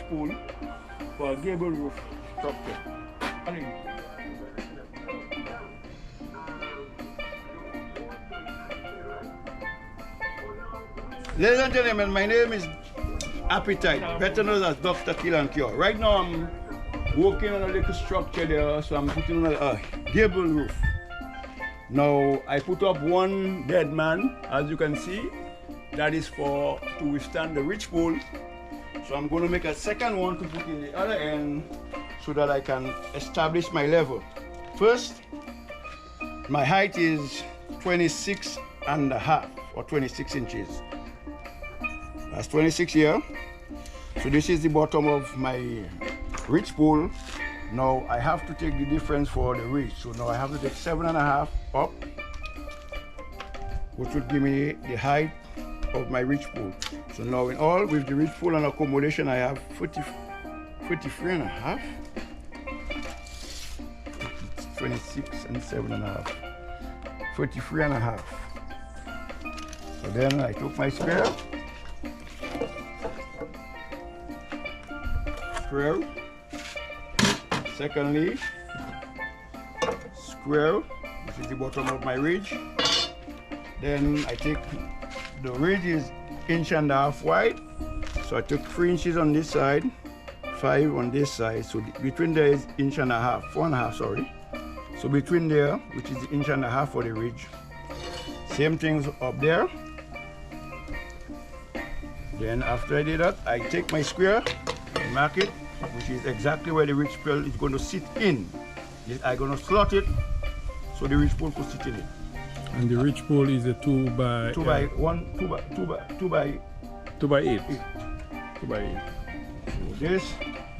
spool for a gable roof structure. Ladies and gentlemen, my name is Appetite, better known as Dr. Kill and Cure. Right now I'm working on a little structure there, so I'm putting on a gable roof. Now I put up one dead man, as you can see. That is to withstand the ridge pole. So I'm going to make a second one to put in the other end so that I can establish my level. First, my height is 26.5 or 26 inches. That's 26 here. So this is the bottom of my ridge pole. Now I have to take the difference for the ridge. So now I have to take 7.5 up, which would give me the height of my ridge pole. So now in all, with the ridge pole and accommodation, I have 43.5. 26 and 7.5. 43.5. So then I took my square. Secondly, square, which is the bottom of my ridge. Then I take the ridge is 1.5 inches wide, so I took 3 inches on this side, 5 on this side. So between there is 1.5 inches, 4.5, sorry. So between there, which is 1.5 inches for the ridge. Same things up there. Then after I did that, I take my square and mark it, which is exactly where the ridge pole is going to sit in. I'm going to slot it so the ridge pole could sit in it. And the ridge pole is a 2 by 8. 2 by 8. So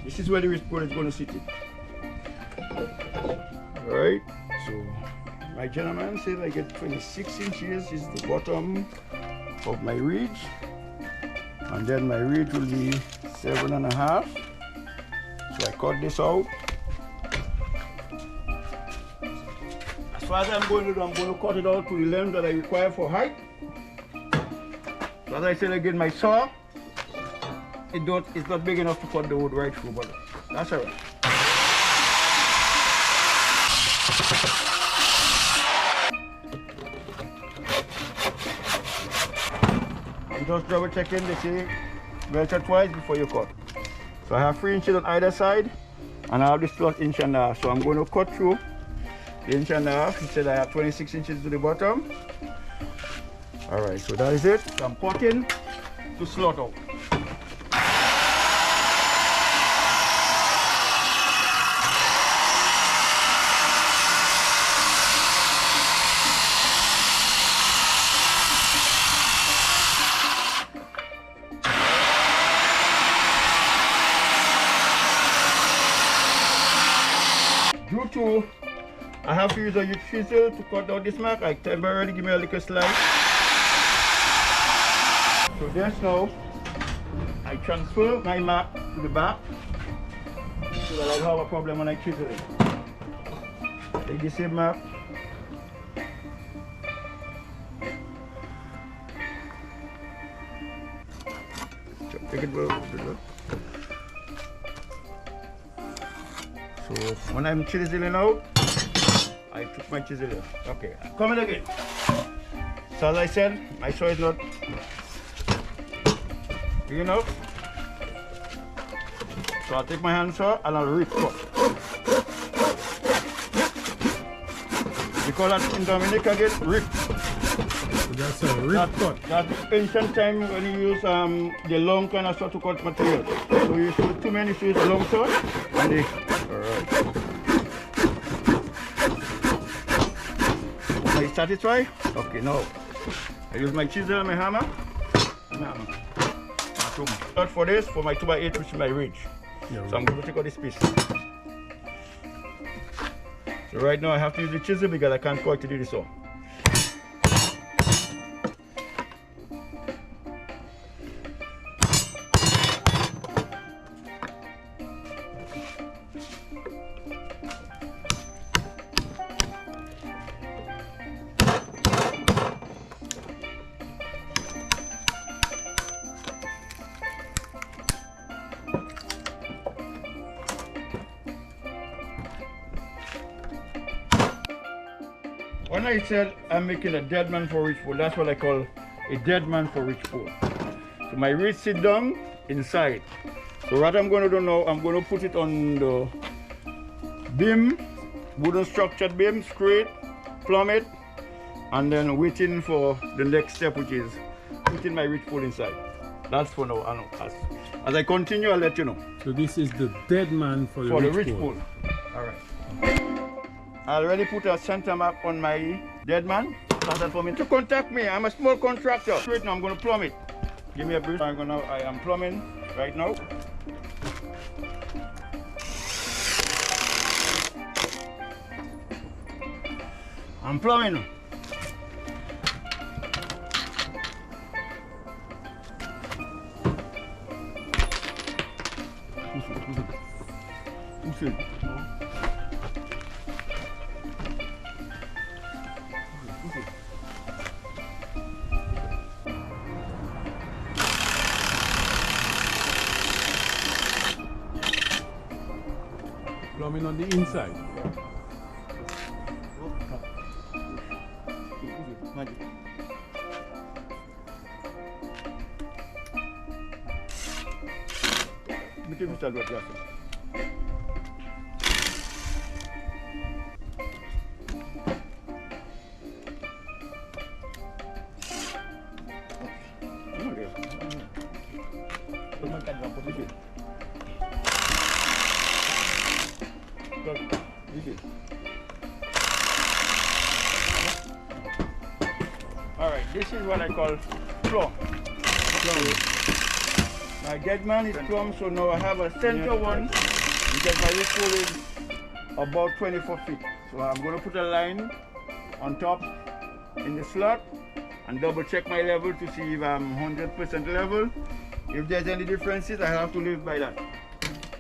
this is where the ridge pole is going to sit in. Alright, so my gentleman says I get 26 inches is the bottom of my ridge, and then my ridge will be 7.5. So I cut this out. As far as I'm going to do, I'm going to cut it out to the length that I require for height. So as I said again, my saw, it's not big enough to cut the wood right through, but that's alright. And just double check in, they say measure twice before you cut. So I have 3 inches on either side, and I have this slot 1.5 inches. So I'm going to cut through the 1.5 inches. He said I have 26 inches to the bottom. Alright, so that is it. So I'm cutting to slot out. Due to I have to use a chisel to cut out this mark, I temporarily give me a little slide. So just now, I transfer my mark to the back so that I don't have a problem when I chisel it. Take the same mark. Take it below. So when I'm chiseling out, I took my chisel out. Okay, come in again. So as I said, my saw is not big enough. So I'll take my hand saw and I'll rip cut. We call that in Dominica again, rip. So that's a rip cut. That's ancient time when you use the long kind of saw to cut material. So you use too many, so use a long saw and the alright. Are you satisfied? Okay, now I use my chisel and my hammer. Not for this, for my 2 by 8, which is my ridge. Yeah, so I'm going to take out this piece. So right now I have to use the chisel because I can't quite do this saw. When I said I'm making a dead man for ridge pole, that's what I call a dead man for ridge pole. So my ridge sit down inside. So what I'm going to do now, I'm going to put it on the beam, wooden structured beam, screw it, plumb it, and then waiting for the next step, which is putting my ridge pole inside. That's for now. As I continue, I'll let you know. So this is the dead man for the ridge pole. All right. I already put a center map on my dead man. That's for me to contact me. I'm a small contractor. Right now, I'm going to plumb it. Give me a breath. I am plumbing right now. I'm plumbing. Plumbing on the inside. Alright, this is what I call plumb. My dead man is plumb, so now I have a center one because my ridge pole is about 24 feet. So I'm going to put a line on top in the slot and double check my level to see if I'm 100% level. If there's any differences, I have to live by that.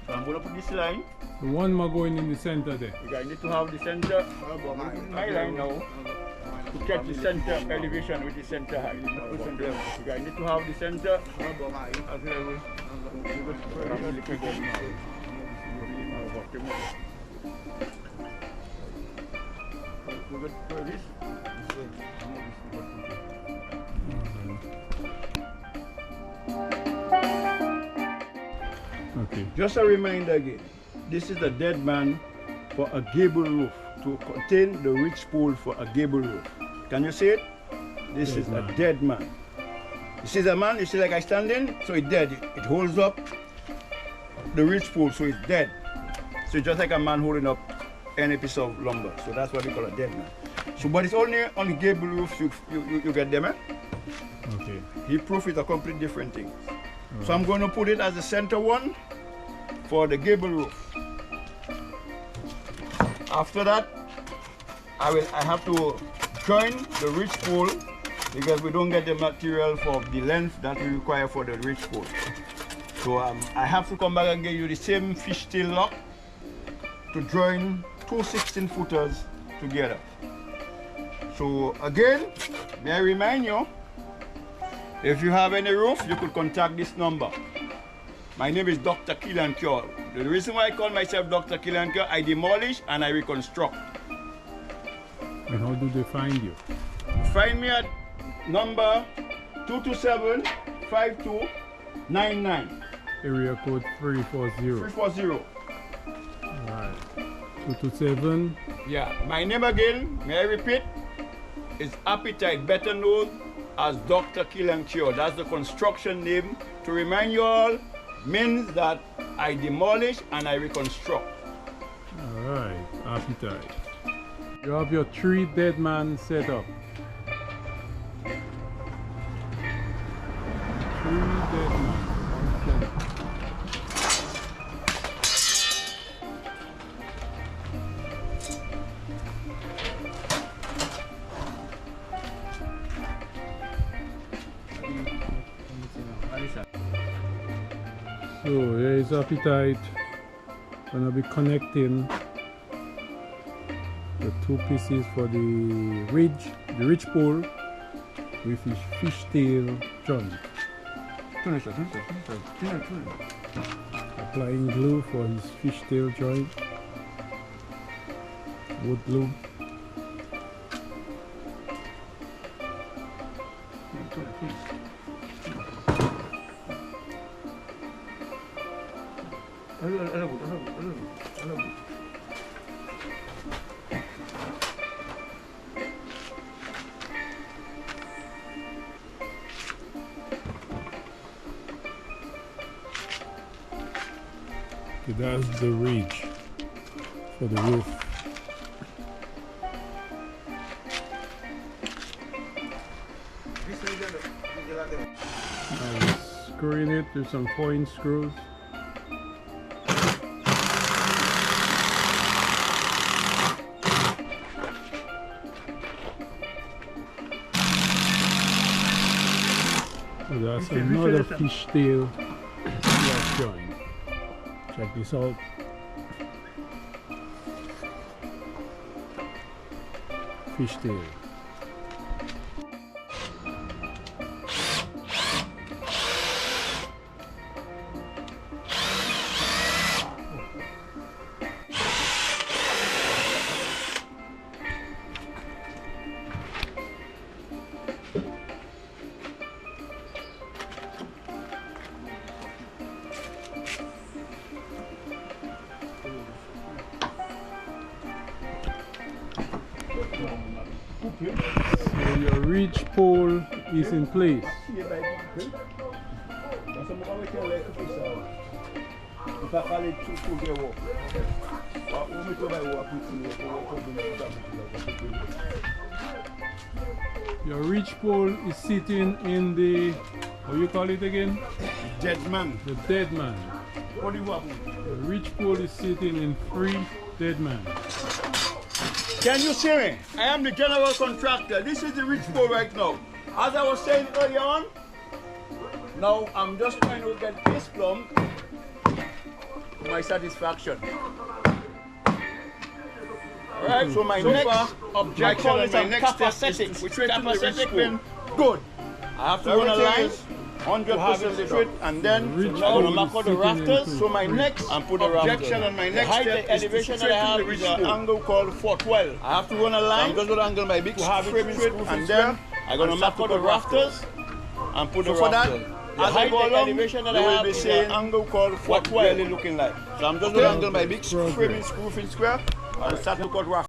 So I'm going to put this line. The one more going in the center there. I need to have the center, my line now, to check the center elevation with the center height. I need to have the center as level. Okay. Just a reminder again, this is the dead man for a gable roof, to contain the ridge pole for a gable roof. Can you see it? This is a dead man. You see the man, you see like I standing, so it's dead. It holds up the ridge pole, so it's dead. So it's just like a man holding up any piece of lumber. So that's what we call a dead man. So, but it's only on the gable roof you get them, eh? Okay. Heat proof is a completely different thing. So I'm going to put it as the center one for the gable roof. After that, I have to join the ridge pole because we don't get the material for the length that we require for the ridge pole. So I have to come back and give you the same fishtail lock to join two 16-footers together. So again, may I remind you, if you have any roof, you could contact this number. My name is Dr. Kill and Cure. The reason why I call myself Dr. Kill and Cure, I demolish and I reconstruct. And how do they find you? Find me at number 227-5299. Area code 340. 340. Alright. 227. Yeah, my name again, may I repeat, is Appetite, better known as Dr. Kill and Cure. That's the construction name. To remind you all, means that I demolish and I reconstruct. Alright, Appetite. You have your 3 dead man set up. 3 dead man. So here is Appetite. Gonna be connecting the 2 pieces for the ridge pole with his fishtail joint. Applying glue for his fishtail joint. Wood glue. Okay, that's the ridge for the roof. Now we're screwing it with some 4-inch screws. So that's another fishtail joint. Check this out. Fishtail. So your ridge pole is in place. Your ridge pole is sitting in the, what do you call it again? Dead man. The dead man. What do you want? The ridge pole is sitting in 3 dead man. Can you see me? I am the general contractor. This is the ridge pole right now. As I was saying earlier on, now I'm just trying to get this plumb to my satisfaction. Alright, so my next objection and my next step is to straighten the ridge pole. Good. I have to run a line, 100% straight, and then I'm going to mark out the rafters. So my next objection and my next step is to straighten the ridge pole. Angle called 412. I have to run a line, I'm going to angle my big framing straight, and then I'm going to mark out the rafters and put the rafters. As I go along, you will be saying angle called 412 really looking like. So I'm just going to angle my big framing roofing square and start to cut rafters.